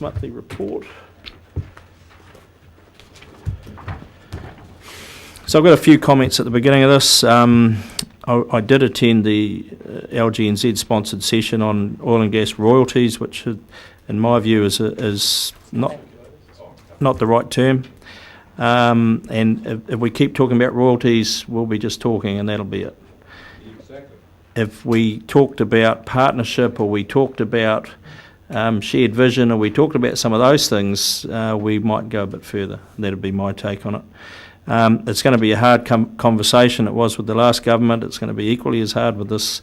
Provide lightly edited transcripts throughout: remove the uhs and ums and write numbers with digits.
Monthly report. So I've got a few comments at the beginning of this. I did attend the LGNZ sponsored session on oil and gas royalties, which in my view is not the right term. And if we keep talking about royalties, we'll be just talking and that'll be it. Exactly. If we talked about partnership, or we talked about shared vision, or we talked about some of those things, we might go a bit further. That'd be my take on it. It's going to be a hard conversation. It was with the last government. It's going to be equally as hard with this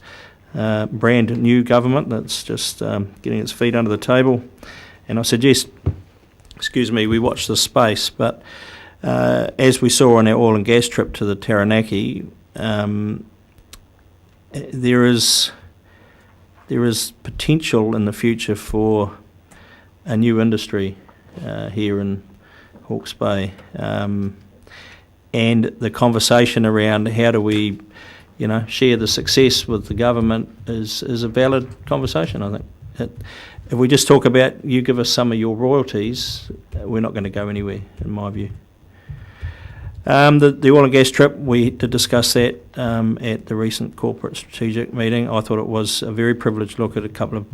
brand new government that's just getting its feet under the table. And I suggest, we watch this space. But as we saw on our oil and gas trip to the Taranaki, there is potential in the future for a new industry here in Hawke's Bay. And the conversation around how do we, share the success with the government is a valid conversation, I think. If we just talk about, you give us some of your royalties, we're not going to go anywhere, in my view. The oil and gas trip, we had to discuss that at the recent corporate strategic meeting. I thought it was a very privileged look at a couple of,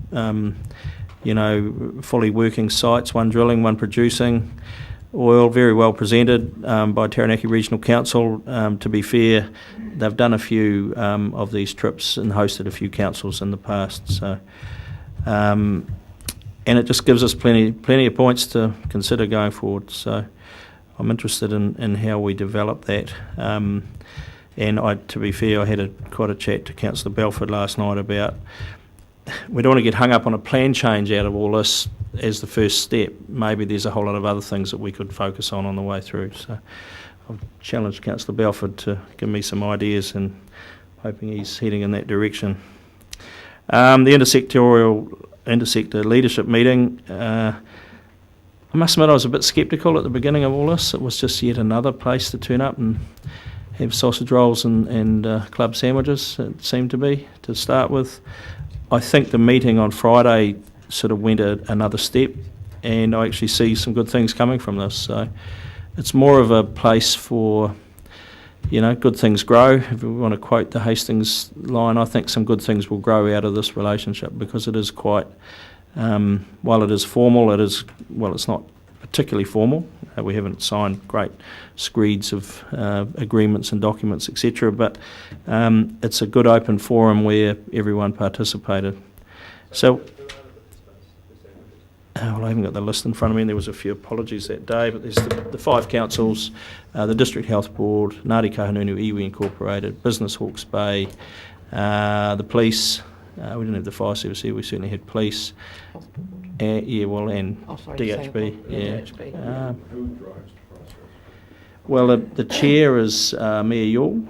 fully working sites, one drilling, one producing. Oil, very well presented by Taranaki Regional Council. To be fair, they've done a few of these trips and hosted a few councils in the past. So, and it just gives us plenty of points to consider going forward. So, I'm interested in how we develop that. And to be fair, I had quite a chat to Councillor Belford last night about we don't want to get hung up on a plan change out of all this as the first step. Maybe there's a whole lot of other things that we could focus on the way through. So I've challenged Councillor Belford to give me some ideas, and hoping he's heading in that direction. The intersector leadership meeting, I must admit I was a bit sceptical at the beginning of all this. It was just yet another place to turn up and have sausage rolls and club sandwiches, it seemed to be, to start with. I think the meeting on Friday sort of went another step, and I actually see some good things coming from this. So it's more of a place for, good things grow. If we want to quote the Hastings line, I think some good things will grow out of this relationship, because it is quite, while it is formal, it's not particularly formal. We haven't signed great screeds of agreements and documents, etc. But it's a good open forum where everyone participated. So, I haven't got the list in front of me, and there was a few apologies that day, but there's the 5 councils, the District Health Board, Ngāti Kahungunu Iwi Incorporated, Business Hawke's Bay, the police. We didn't have the fire service here, we certainly had police. And DHB. Yeah. Who drives the process? Well, the chair is Mayor Yule,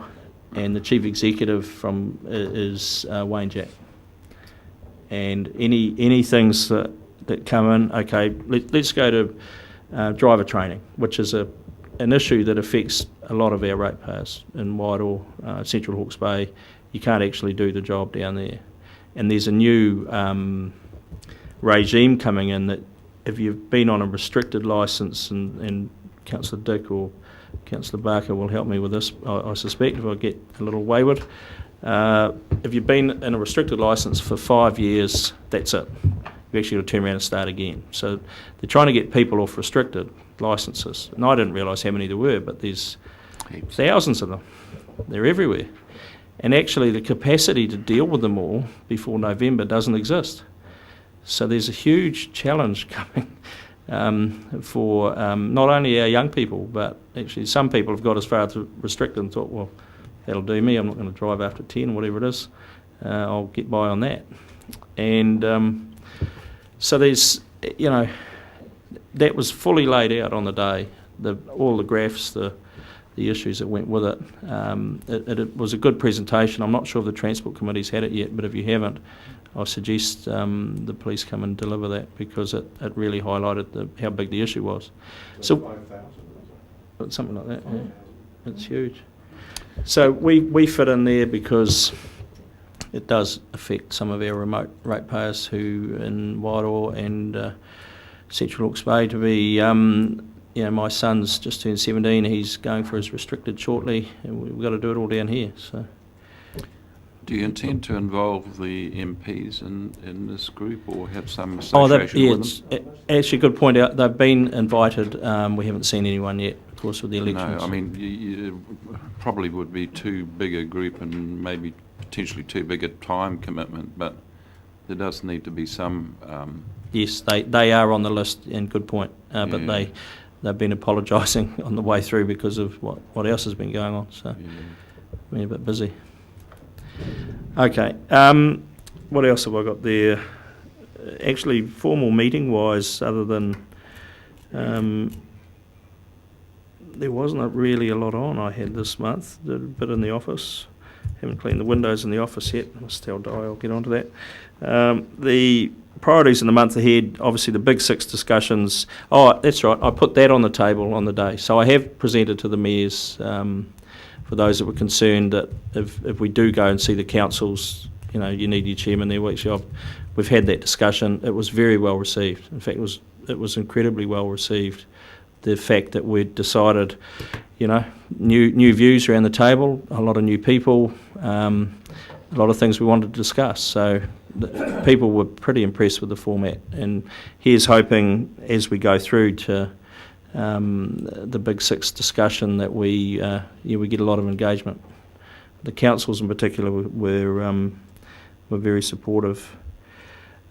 and the chief executive is Wayne Jack. And any things that come in, okay, let's go to driver training, which is an issue that affects a lot of our ratepayers in Wairoa, Central Hawke's Bay. You can't actually do the job down there. And there's a new regime coming in that if you've been on a restricted licence, and Councillor Dick or Councillor Barker will help me with this, I suspect, if I get a little wayward, if you've been in a restricted licence for 5 years, that's it. You actually got to turn around and start again. So they're trying to get people off restricted licences. And I didn't realise how many there were, but there's thousands of them. They're everywhere. And actually the capacity to deal with them all before November doesn't exist. So there's a huge challenge coming for not only our young people, but actually some people have got as far as restricted and thought, well, that'll do me, I'm not going to drive after 10, whatever it is, I'll get by on that. And so there's, that was fully laid out on the day, all the graphs, the issues that went with it. It was a good presentation. I'm not sure if the Transport Committee's had it yet, but if you haven't, I suggest the police come and deliver that, because it really highlighted how big the issue was. So 5,000, something like that. Yeah. It's huge. So we fit in there because it does affect some of our remote ratepayers who in Wairoa and Central Hawke's Bay to be, my son's just turned 17, he's going for his restricted shortly, and we've got to do it all down here. So, do you intend to involve the MPs in this group, or have some association with them? Actually, good point out. They've been invited. We haven't seen anyone yet, of course, with the elections. No, I mean, you probably would be too big a group and maybe potentially too big a time commitment, but there does need to be some... Yes, they are on the list, and good point. But they've been apologising on the way through because of what else has been going on. So been a bit busy. Okay, what else have I got there? Actually, formal meeting-wise, other than there wasn't really a lot on I had this month. Did a bit in the office. Haven't cleaned the windows in the office yet. I must tell Di I'll get onto that. The priorities in the month ahead, obviously the Big Six discussions. Oh, that's right, I put that on the table on the day. So I have presented to the mayors, for those that were concerned that if we do go and see the councils, you need your chairman there. We've had that discussion. It was very well received. In fact, it was incredibly well received. The fact that we'd decided, new views around the table, a lot of new people, a lot of things we wanted to discuss. So people were pretty impressed with the format, and here's hoping as we go through to the Big Six discussion that we get a lot of engagement. The councils in particular were very supportive.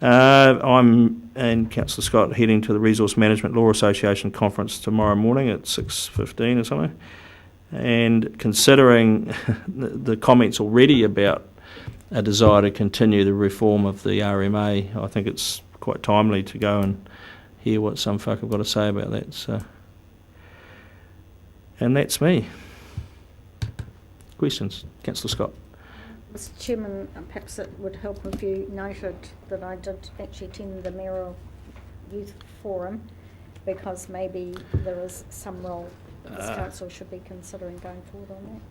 I'm and Councillor Scott heading to the Resource Management Law Association conference tomorrow morning at 6:15 or something, and considering the comments already about a desire to continue the reform of the RMA, I think it's quite timely to go and hear what some folk have got to say about that. So, and that's me. Questions? Councillor Scott. Mr Chairman, perhaps it would help if you noted that I did actually attend the Mayoral Youth Forum, because maybe there is some role that this council should be considering going forward on that.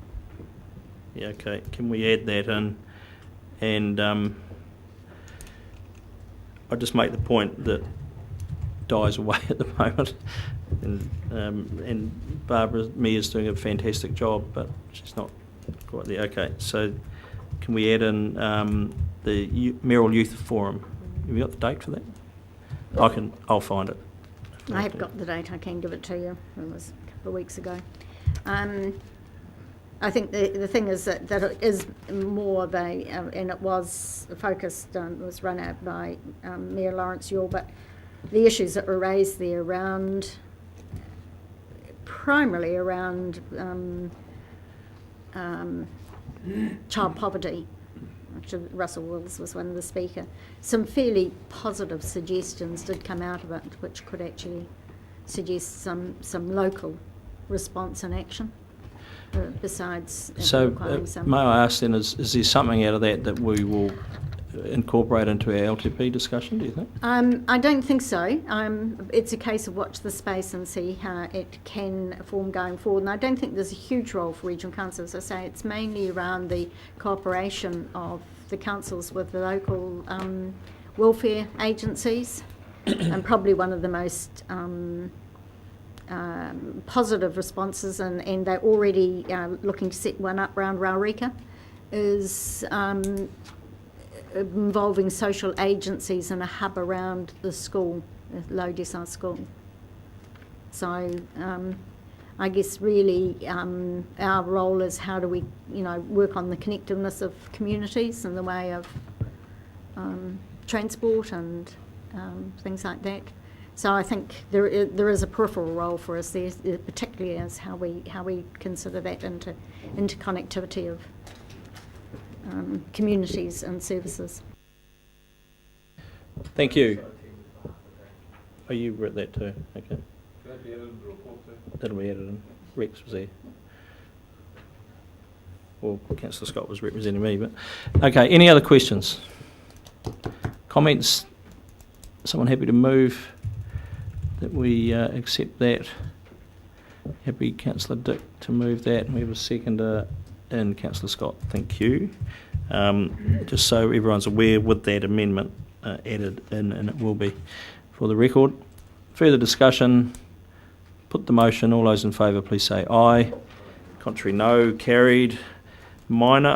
Yeah, okay. Can we add that in? And I just make the point that Di's away at the moment, and Barbara Mears doing a fantastic job, but she's not quite there. Okay, so can we add in the Mayoral Youth Forum? Have you got the date for that? I'll find it. I have got the date. I can give it to you. It was a couple of weeks ago. I think the thing is that it is more of a, and it was focused, was run out by Mayor Lawrence Yule, but the issues that were raised there primarily around child poverty. Actually, Russell Wills was one of the speakers. Some fairly positive suggestions did come out of it, which could actually suggest some local response and action. Besides, so may I ask then, is there something out of that we will incorporate into our LTP discussion, do you think? I don't think so. It's a case of watch the space and see how it can form going forward. And I don't think there's a huge role for regional councils. As I say, it's mainly around the cooperation of the councils with the local welfare agencies, and probably one of the most positive responses, and they're already looking to set one up around Raurika, is involving social agencies and a hub around the school, the low decile school. So I guess really our role is how do we work on the connectiveness of communities in the way of transport and things like that. So I think there is a peripheral role for us there, particularly as how we consider that interconnectivity of communities and services. Thank you. Oh, you read that too. Okay. Can that be added in the report too? That'll be added in. Rex was there. Well, Councillor Scott was representing me, but okay. Any other questions? Comments? Someone happy to move that we accept that? Happy Councillor Dick to move that. We have a seconder in Councillor Scott. Thank you. Just so everyone's aware, with that amendment added in, and it will be for the record. Further discussion? Put the motion. All those in favour, please say aye. Contrary, no. Carried. Minor